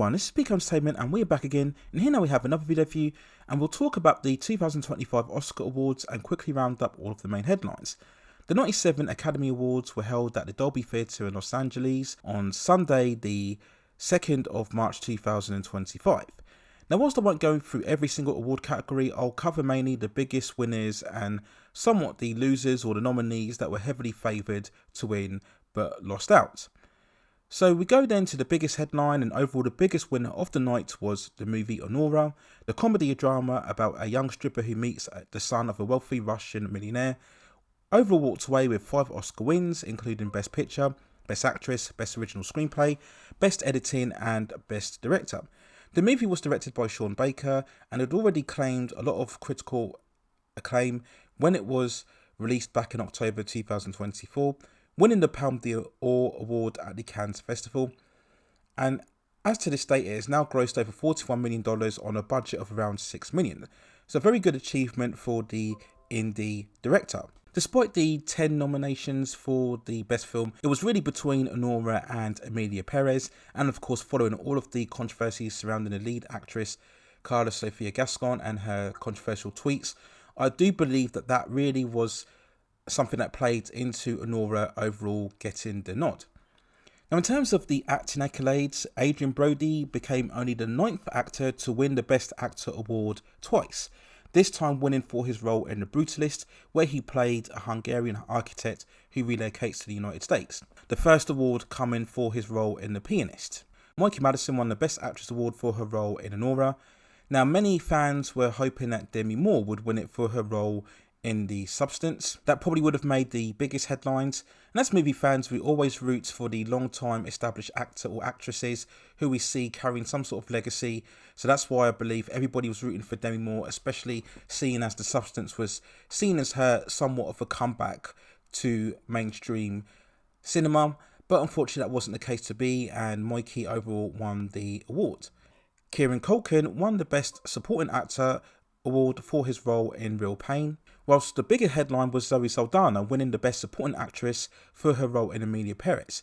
everyone, this is Peak Entertainment and we're back again, and here now we have another video for you, and we'll talk about the 2025 Oscar Awards and quickly round up all of the main headlines. The 97 Academy Awards were held at the Dolby Theatre in Los Angeles on Sunday the 2nd of March 2025. Now whilst I won't go through every single award category, I'll cover mainly the biggest winners and somewhat the losers or the nominees that were heavily favoured to win but lost out. So we go then to the biggest headline, and overall the biggest winner of the night was the movie Anora, the comedy drama about a young stripper who meets the son of a wealthy Russian millionaire. Overall walked away with 5 Oscar wins, including Best Picture, Best Actress, Best Original Screenplay, Best Editing and Best Director. The movie was directed by Sean Baker and had already claimed a lot of critical acclaim when it was released back in October 2024. Winning the Palme d'Or award at the Cannes Festival, and as to this date it has now grossed over $41 million on a budget of around $6 million. So a very good achievement for the indie director. Despite the 10 nominations for the best film, it was really between Anora and Emilia Perez, and of course following all of the controversies surrounding the lead actress Carla Sofia Gascon and her controversial tweets, I do believe that really was something that played into Anora overall getting the nod. Now in terms of the acting accolades, Adrien Brody became only the 9th actor to win the Best Actor award twice, this time winning for his role in The Brutalist, where he played a Hungarian architect who relocates to the United States. The first award coming for his role in The Pianist. Mikey Madison won the Best Actress award for her role in Anora. Now many fans were hoping that Demi Moore would win it for her role in The Substance. That probably would have made the biggest headlines, and as movie fans we always root for the long time established actor or actresses who we see carrying some sort of legacy, so that's why I believe everybody was rooting for Demi Moore, especially seeing as The Substance was seen as her somewhat of a comeback to mainstream cinema, but unfortunately that wasn't the case to be, and Mikey overall won the award. Kieran Culkin won the Best Supporting Actor award for his role in Real Pain, whilst the bigger headline was Zoe Saldana winning the Best Supporting Actress for her role in Emilia Perez.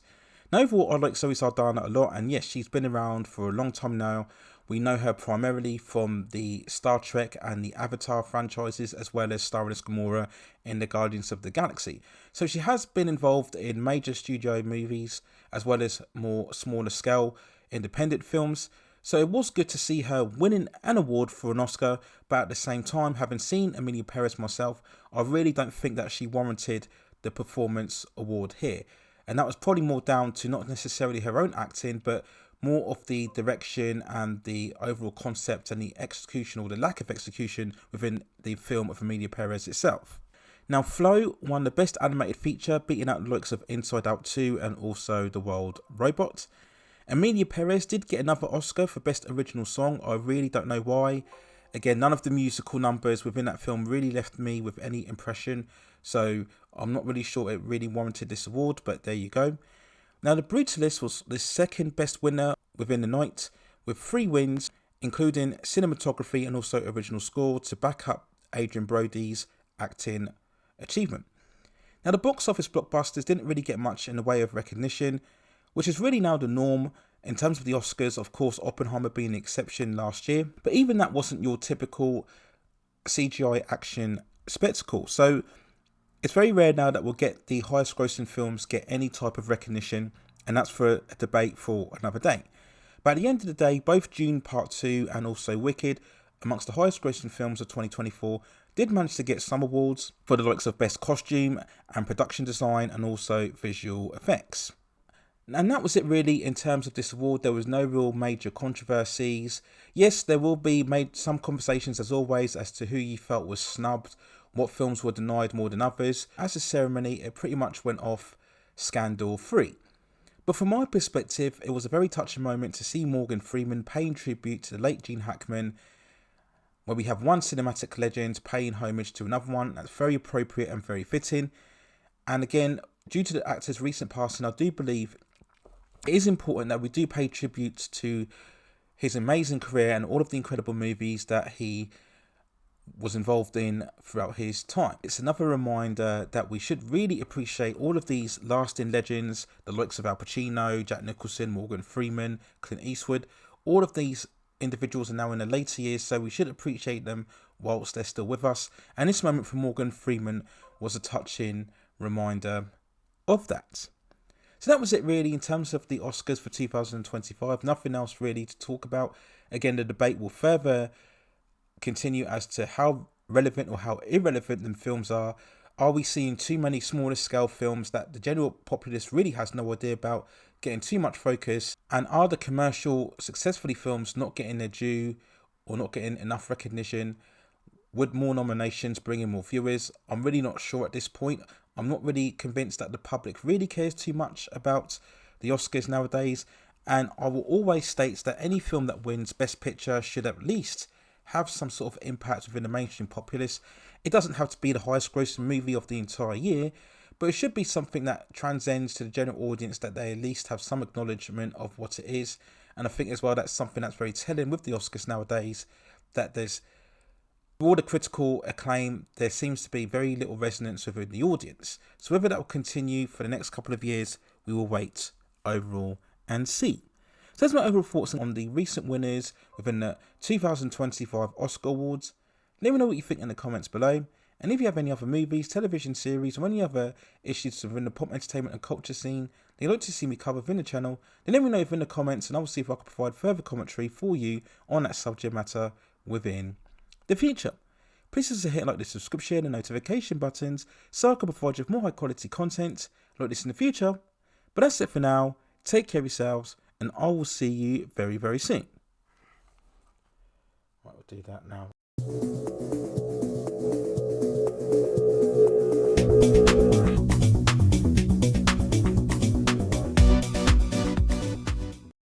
Now overall I like Zoe Saldana a lot, and yes, she's been around for a long time now. We know her primarily from the Star Trek and the Avatar franchises, as well as starring as Gamora in the Guardians of the Galaxy. So she has been involved in major studio movies as well as more smaller scale independent films. So it was good to see her winning an award for an Oscar, but at the same time, having seen Emilia Perez myself, I really don't think that she warranted the performance award here. And that was probably more down to not necessarily her own acting, but more of the direction and the overall concept and the execution or the lack of execution within the film of Emilia Perez itself. Now Flow won the Best Animated Feature, beating out the likes of Inside Out 2 and also The Wild Robot. Emilia Perez did get another Oscar for Best Original Song. I really don't know why. Again, none of the musical numbers within that film really left me with any impression, so I'm not really sure it really warranted this award, but there you go. Now The Brutalist was the second best winner within the night, with 3 wins, including cinematography and also original score, to back up Adrien Brody's acting achievement. Now the box office blockbusters didn't really get much in the way of recognition, which is really now the norm in terms of the Oscars, of course Oppenheimer being the exception last year, but even that wasn't your typical CGI action spectacle. So it's very rare now that we'll get the highest grossing films get any type of recognition, and that's for a debate for another day. But at the end of the day, both Dune Part 2 and also Wicked, amongst the highest grossing films of 2024, did manage to get some awards for the likes of Best Costume and Production Design and also Visual Effects. And that was it really in terms of this award. There was no real major controversies. Yes, there will be some conversations as always as to who you felt was snubbed, what films were denied more than others. As a ceremony, it pretty much went off scandal free. But from my perspective, it was a very touching moment to see Morgan Freeman paying tribute to the late Gene Hackman, where we have one cinematic legend paying homage to another one. That's very appropriate and very fitting. And again, due to the actor's recent passing, I do believe it is important that we do pay tribute to his amazing career and all of the incredible movies that he was involved in throughout his time. It's another reminder that we should really appreciate all of these lasting legends, the likes of Al Pacino, Jack Nicholson, Morgan Freeman, Clint Eastwood, All of these individuals are now in their later years, so we should appreciate them whilst they're still with us. And this moment for Morgan Freeman was a touching reminder of that. So that was it really in terms of the Oscars for 2025. Nothing else really to talk about. Again, the debate will further continue as to how relevant or how irrelevant the films are. Are we seeing too many smaller scale films that the general populace really has no idea about, getting too much focus? And are the commercial successfully films not getting their due or not getting enough recognition? Would more nominations bring in more viewers? I'm really not sure at this point. I'm not really convinced that the public really cares too much about the Oscars nowadays. And I will always state that any film that wins Best Picture should at least have some sort of impact within the mainstream populace. It doesn't have to be the highest grossing movie of the entire year, but it should be something that transcends to the general audience, that they at least have some acknowledgement of what it is. And I think as well that's something that's very telling with the Oscars nowadays, that there's all the critical acclaim, there seems to be very little resonance within the audience. So whether that will continue for the next couple of years, we will wait overall and see. So that's my overall thoughts on the recent winners within the 2025 Oscar Awards. Let me know what you think in the comments below. And if you have any other movies, television series, or any other issues within the pop entertainment and culture scene that you'd like to see me cover within the channel, then let me know within the comments, and I will see if I can provide further commentary for you on that subject matter within the future. Please consider hitting like the subscription and notification buttons so I can provide you with more high quality content like this in the future. But that's it for now. Take care of yourselves, and I will see you very, very soon. Right, we'll do that now.